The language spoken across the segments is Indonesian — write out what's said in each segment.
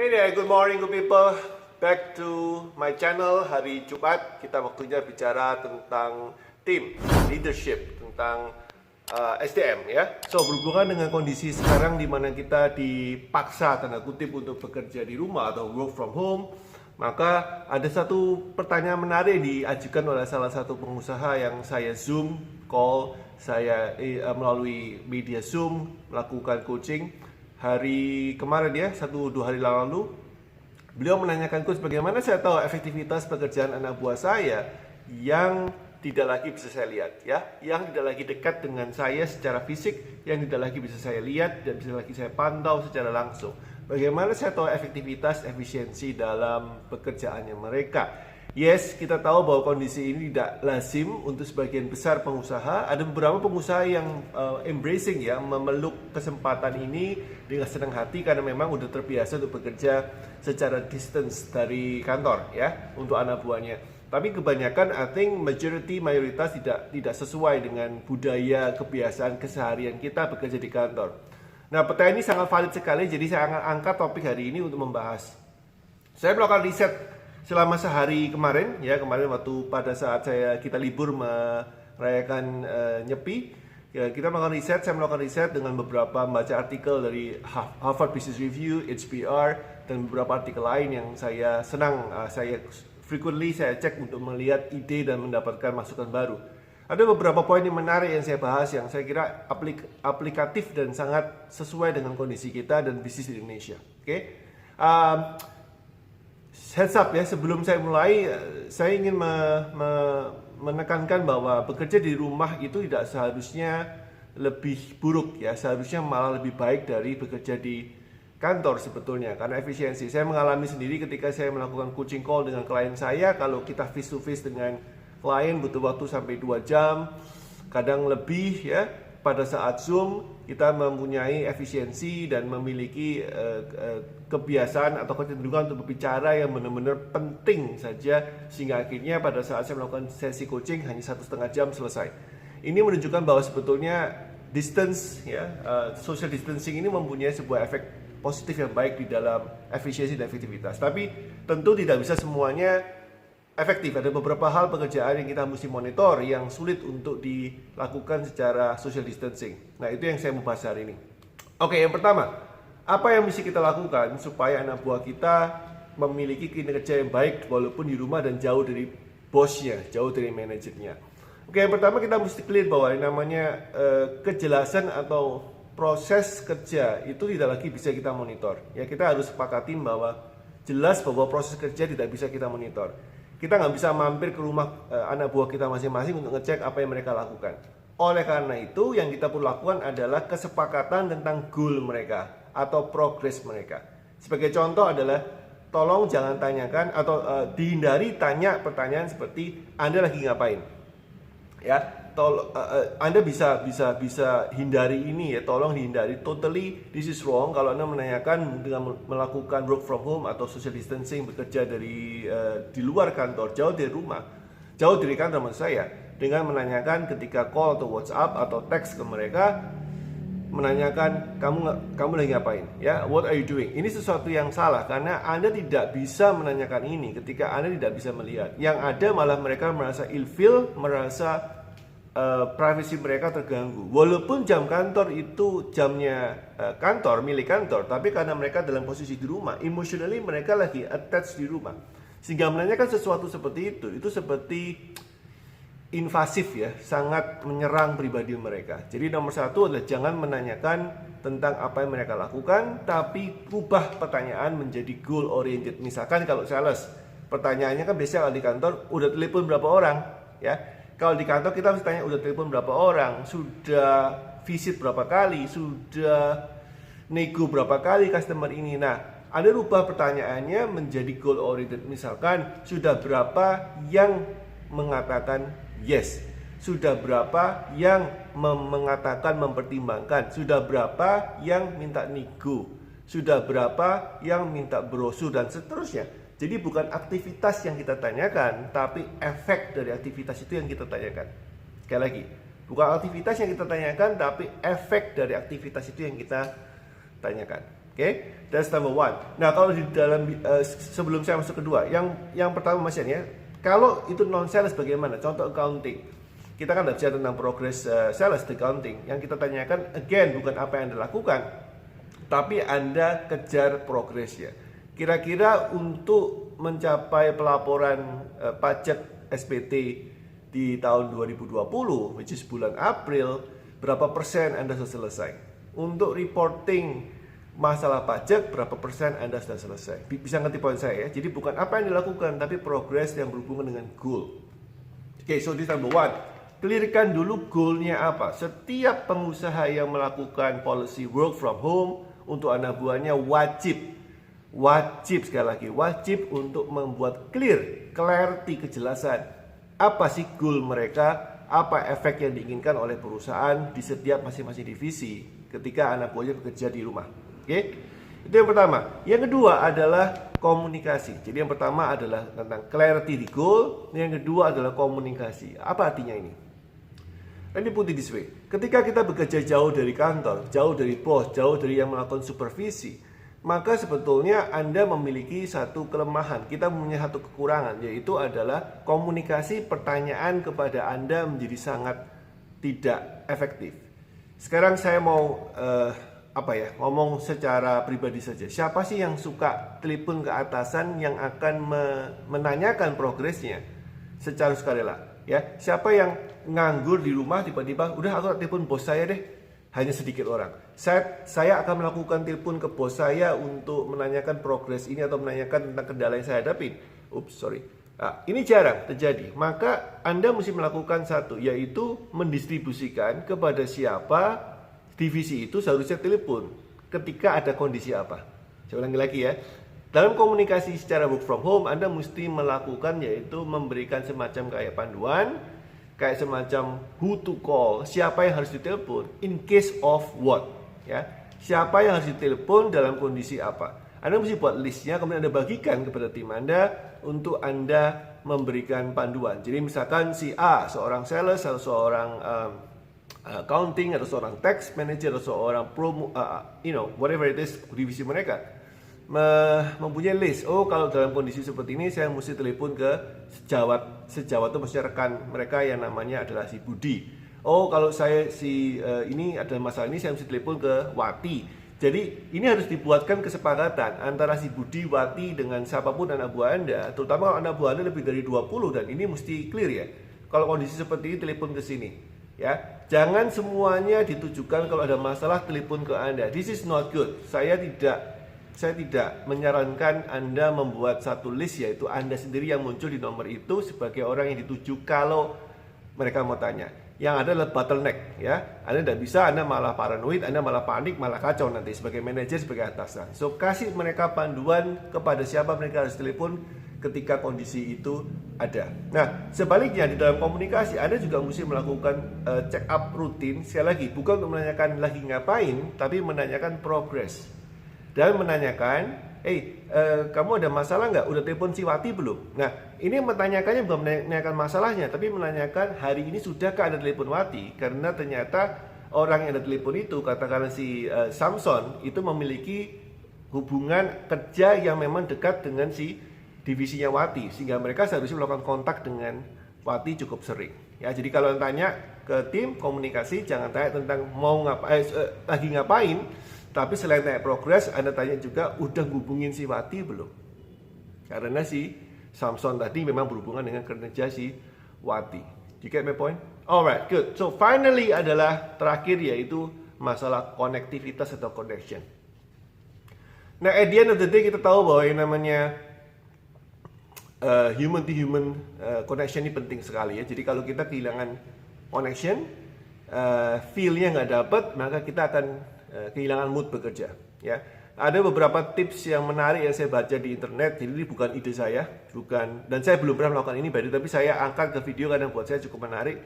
Hey there, good morning good people. Back to my channel. Hari Jumat kita waktunya bicara tentang tim, leadership, tentang SDM ya. So berhubungan dengan kondisi sekarang di mana kita dipaksa tanda kutip untuk bekerja di rumah atau work from home, maka ada satu pertanyaan menarik diajukan oleh salah satu pengusaha yang saya Zoom call, saya melalui media Zoom melakukan coaching. Hari kemarin ya, 1-2 hari lalu, beliau menanyakan coach bagaimana saya tahu efektivitas pekerjaan anak buah saya yang tidak lagi bisa saya lihat ya, yang tidak lagi dekat dengan saya secara fisik, yang tidak lagi bisa saya lihat dan bisa lagi saya pantau secara langsung. Bagaimana saya tahu efektivitas, efisiensi dalam pekerjaannya mereka? Yes, kita tahu bahwa kondisi ini tidak lazim untuk sebagian besar pengusaha. Ada beberapa pengusaha yang embracing ya, memeluk kesempatan ini dengan senang hati karena memang udah terbiasa untuk bekerja secara distance dari kantor ya untuk anak buahnya. Tapi kebanyakan, I think mayoritas tidak sesuai dengan budaya kebiasaan keseharian kita bekerja di kantor. Nah, pertanyaan ini sangat valid sekali, jadi saya akan angkat topik hari ini untuk membahas. Saya melakukan riset selama sehari kemarin ya, kemarin waktu pada saat kita libur merayakan Nyepi ya, saya melakukan riset dengan beberapa baca artikel dari Harvard Business Review, HBR, dan beberapa artikel lain yang saya senang saya cek untuk melihat ide dan mendapatkan masukan baru. Ada beberapa poin yang menarik yang saya bahas yang saya kira aplikatif dan sangat sesuai dengan kondisi kita dan bisnis di Indonesia. Oke. Heads up ya, sebelum saya mulai, saya ingin menekankan bahwa bekerja di rumah itu tidak seharusnya lebih buruk ya, seharusnya malah lebih baik dari bekerja di kantor sebetulnya, karena efisiensi. Saya mengalami sendiri ketika saya melakukan coaching call dengan klien saya, kalau kita face to face dengan klien butuh waktu sampai 2 jam, kadang lebih ya. Pada saat Zoom kita mempunyai efisiensi dan memiliki kebiasaan atau kecenderungan untuk berbicara yang benar-benar penting saja, sehingga akhirnya pada saat saya melakukan sesi coaching hanya 1,5 jam selesai. Ini menunjukkan bahwa sebetulnya distance ya, social distancing ini mempunyai sebuah efek positif yang baik di dalam efisiensi dan efektivitas. Tapi tentu tidak bisa semuanya efektif. Ada beberapa hal pekerjaan yang kita mesti monitor yang sulit untuk dilakukan secara social distancing. Nah, itu yang saya mau bahas hari ini. Oke, yang pertama, apa yang mesti kita lakukan supaya anak buah kita memiliki kinerja yang baik walaupun di rumah dan jauh dari bosnya, jauh dari manajernya. Oke, yang pertama kita mesti clear bahwa yang namanya kejelasan atau proses kerja itu tidak lagi bisa kita monitor. Ya, kita harus sepakatin bahwa jelas bahwa proses kerja tidak bisa kita monitor. Kita nggak bisa mampir ke rumah anak buah kita masing-masing untuk ngecek apa yang mereka lakukan. Oleh karena itu, yang kita perlu lakukan adalah kesepakatan tentang goal mereka atau progress mereka. Sebagai contoh adalah, tolong jangan tanyakan atau dihindari tanya pertanyaan seperti Anda lagi ngapain. Ya, Anda bisa hindari ini ya, tolong dihindari. Totally this is wrong kalau Anda menanyakan dengan melakukan work from home atau social distancing, bekerja dari di luar kantor, jauh dari rumah, jauh dari kantor maksud saya, dengan menanyakan ketika call atau WhatsApp atau teks ke mereka, menanyakan kamu lagi ngapain ya, what are you doing. Ini sesuatu yang salah karena Anda tidak bisa menanyakan ini ketika Anda tidak bisa melihat. Yang ada malah mereka merasa ilfeel, merasa privasi mereka terganggu. Walaupun jam kantor itu jamnya kantor, milik kantor, tapi karena mereka dalam posisi di rumah, emotionally mereka lagi attached di rumah, sehingga menanyakan sesuatu seperti itu seperti invasif ya, sangat menyerang pribadi mereka. Jadi nomor satu adalah jangan menanyakan tentang apa yang mereka lakukan, tapi ubah pertanyaan menjadi goal oriented. Misalkan kalau sales, pertanyaannya kan biasanya kalau di kantor, udah telepon berapa orang ya. Kalau di kantor kita harus tanya udah telepon berapa orang, sudah visit berapa kali, sudah nego berapa kali customer ini. Nah, Anda rubah pertanyaannya menjadi goal oriented. Misalkan sudah berapa yang mengatakan yes, sudah berapa yang mengatakan mempertimbangkan, sudah berapa yang minta nego, sudah berapa yang minta brosur, dan seterusnya. Jadi bukan aktivitas yang kita tanyakan, tapi efek dari aktivitas itu yang kita tanyakan. Sekali lagi, bukan aktivitas yang kita tanyakan, tapi efek dari aktivitas itu yang kita tanyakan. That's number one. Nah, kalau di dalam sebelum saya masuk kedua, yang pertama Mas Yan ya, kalau itu non sales bagaimana? Contoh accounting, kita kan bicara tentang progress sales di accounting. Yang kita tanyakan again bukan apa yang Anda lakukan, tapi Anda kejar progresnya. Kira-kira untuk mencapai pelaporan pajak SPT di tahun 2020, which is bulan April, berapa persen Anda sudah selesai? Untuk reporting masalah pajak, berapa persen Anda sudah selesai? Bisa ngerti poin saya ya? Jadi bukan apa yang dilakukan, tapi progress yang berhubungan dengan goal. So this number one. Clearkan dulu goalnya apa. Setiap pengusaha yang melakukan policy work from home, untuk anak buahnya wajib sekali lagi, wajib untuk membuat clarity, kejelasan. Apa sih goal mereka, apa efek yang diinginkan oleh perusahaan di setiap masing-masing divisi ketika anak buahnya bekerja di rumah. Itu yang pertama. Yang kedua adalah komunikasi. Jadi yang pertama adalah tentang clarity di goal, yang kedua adalah komunikasi. Apa artinya ini? Let me put it this way. Ketika kita bekerja jauh dari kantor, jauh dari bos, jauh dari yang melakukan supervisi, maka sebetulnya Anda memiliki satu kelemahan. Kita mempunyai satu kekurangan, yaitu adalah komunikasi pertanyaan kepada Anda menjadi sangat tidak efektif. Sekarang saya mau ngomong secara pribadi saja. Siapa sih yang suka telepon ke atasan yang akan menanyakan progresnya secara sukarela? Ya, siapa yang nganggur di rumah tiba-tiba, udah aku telepon bos saya deh. Hanya sedikit orang. Saya akan melakukan telepon ke bos saya untuk menanyakan progres ini atau menanyakan tentang kendala yang saya hadapi. Nah, ini jarang terjadi. Maka Anda mesti melakukan satu, yaitu mendistribusikan kepada siapa divisi itu seharusnya telepon ketika ada kondisi apa. Saya ulangi lagi ya. Dalam komunikasi secara work from home, Anda mesti melakukan yaitu memberikan semacam kayak panduan, kayak semacam who to call, siapa yang harus ditelepon, in case of what, ya. Siapa yang harus ditelepon dalam kondisi apa. Anda mesti buat listnya, kemudian Anda bagikan kepada tim Anda untuk Anda memberikan panduan. Jadi misalkan si A, seorang sales, atau seorang accounting, atau seorang tax manager, atau seorang promo, whatever it is, divisi mereka mempunyai list. Kalau dalam kondisi seperti ini saya mesti telepon ke sejawat itu maksudnya rekan mereka yang namanya adalah si Budi. Kalau saya ini ada masalah ini saya mesti telepon ke Wati. Jadi ini harus dibuatkan kesepakatan antara si Budi, Wati dengan siapapun anak buah Anda, terutama kalau anak buah Anda lebih dari 20, dan ini mesti clear ya. Kalau kondisi seperti ini telepon ke sini. Ya, jangan semuanya ditujukan kalau ada masalah telepon ke Anda. This is not good. Saya tidak menyarankan Anda membuat satu list, yaitu Anda sendiri yang muncul di nomor itu sebagai orang yang dituju kalau mereka mau tanya. Yang ada adalah bottleneck, ya. Anda tidak bisa, Anda malah paranoid, Anda malah panik, malah kacau nanti sebagai manajer, sebagai atasan. So, kasih mereka panduan kepada siapa mereka harus telepon ketika kondisi itu ada. Nah, sebaliknya di dalam komunikasi Anda juga mesti melakukan check up rutin. Sekali lagi, bukan untuk menanyakan lagi ngapain, tapi menanyakan progress. Dan menanyakan, kamu ada masalah nggak? Udah telepon si Wati belum? Nah, ini menanyakannya bukan menanyakan masalahnya, tapi menanyakan hari ini sudahkah ada telepon Wati? Karena ternyata orang yang ada telepon itu, katakanlah si Samson, itu memiliki hubungan kerja yang memang dekat dengan si divisinya Wati, sehingga mereka seharusnya melakukan kontak dengan Wati cukup sering. Ya, jadi kalau tanya ke tim komunikasi, jangan tanya tentang lagi ngapain. Tapi selain tanya progres, Anda tanya juga udah hubungin si Wati belum? Karena si Samson tadi memang berhubungan dengan kerja si Wati. You get my point? Alright, good. So finally adalah terakhir, yaitu masalah konektivitas atau connection. Nah, at the end of the day kita tahu bahwa yang namanya human to human connection ini penting sekali ya. Jadi kalau kita kehilangan connection, feel-nya nggak dapat, maka kita akan kehilangan mood bekerja. Ya, ada beberapa tips yang menarik yang saya baca di internet. Jadi ini bukan ide saya, dan saya belum pernah melakukan ini, tapi saya angkat ke video karena buat saya cukup menarik.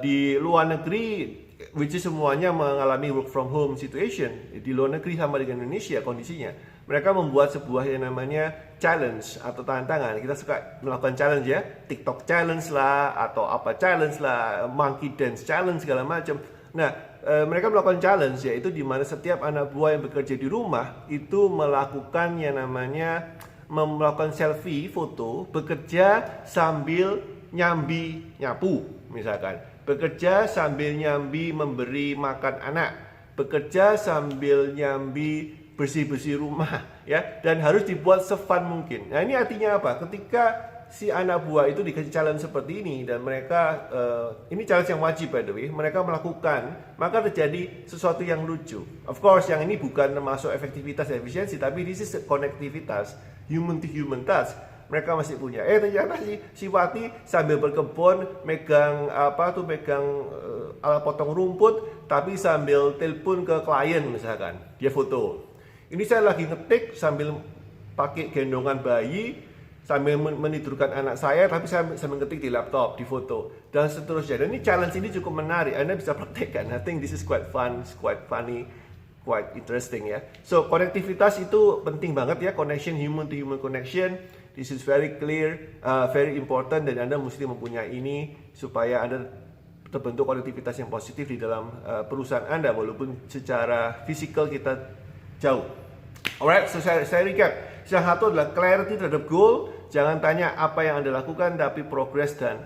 Di luar negeri, which is semuanya mengalami work from home situation, di luar negeri sama dengan Indonesia kondisinya, mereka membuat sebuah yang namanya challenge atau tantangan. Kita suka melakukan challenge ya, TikTok challenge lah, atau apa challenge lah, monkey dance challenge segala macam. Nah, mereka melakukan challenge, yaitu di mana setiap anak buah yang bekerja di rumah itu melakukan yang namanya melakukan selfie foto bekerja sambil nyambi nyapu, misalkan bekerja sambil nyambi memberi makan anak, bekerja sambil nyambi bersih-bersih rumah, ya, dan harus dibuat se-fun mungkin. Nah, ini artinya apa? Ketika si anak buah itu dikasih challenge seperti ini dan mereka ini challenge yang wajib by the way, mereka melakukan, maka terjadi sesuatu yang lucu. Of course, yang ini bukan termasuk efektivitas dan efisiensi, tapi this is konektivitas, human to human touch. Mereka masih punya. Ternyata si Wati sambil berkebun megang alat potong rumput, tapi sambil telepon ke klien misalkan, dia foto. Ini saya lagi ngetik sambil pakai gendongan bayi, sambil menidurkan anak saya, tapi saya sambil ngetik di laptop, di foto, dan seterusnya. Dan ini challenge ini cukup menarik, Anda bisa praktekkan. I think this is quite fun, quite funny, quite interesting ya. So, konektivitas itu penting banget ya, connection, human to human connection. This is very clear, very important, dan Anda mesti mempunyai ini supaya Anda terbentuk konektivitas yang positif di dalam perusahaan Anda, walaupun secara fisikal kita jauh. Alright, so saya recap. Yang satu adalah clarity terhadap goal. Jangan tanya apa yang Anda lakukan, tapi progress dan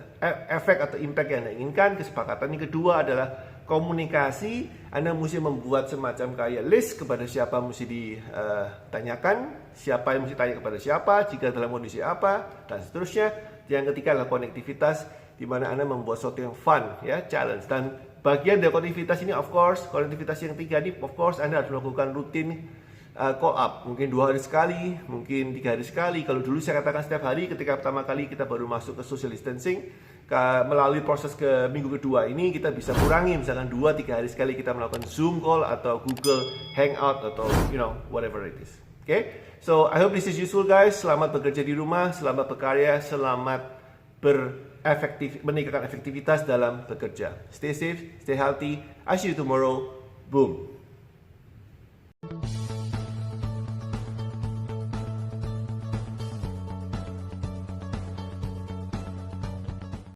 efek atau impact yang Anda inginkan. Kesepakatan yang kedua adalah komunikasi. Anda mesti membuat semacam kayak list kepada siapa mesti ditanyakan, siapa yang mesti tanya kepada siapa, jika dalam kondisi apa, dan seterusnya. Yang ketiga adalah konektivitas, di mana Anda membuat sesuatu yang fun, ya, challenge. Dan bagian dari konektivitas ini, of course, konektivitas yang ketiga ini, of course, Anda harus melakukan rutin call up, mungkin 2 hari sekali, mungkin 3 hari sekali. Kalau dulu saya katakan setiap hari, ketika pertama kali kita baru masuk ke social distancing, melalui proses ke minggu kedua ini kita bisa kurangi, misalkan 2-3 hari sekali kita melakukan Zoom call atau Google Hangout atau whatever it is. Okay, so I hope this is useful guys. Selamat bekerja di rumah, selamat berkarya, selamat meningkatkan efektivitas dalam bekerja. Stay safe, stay healthy. I see you tomorrow. Boom.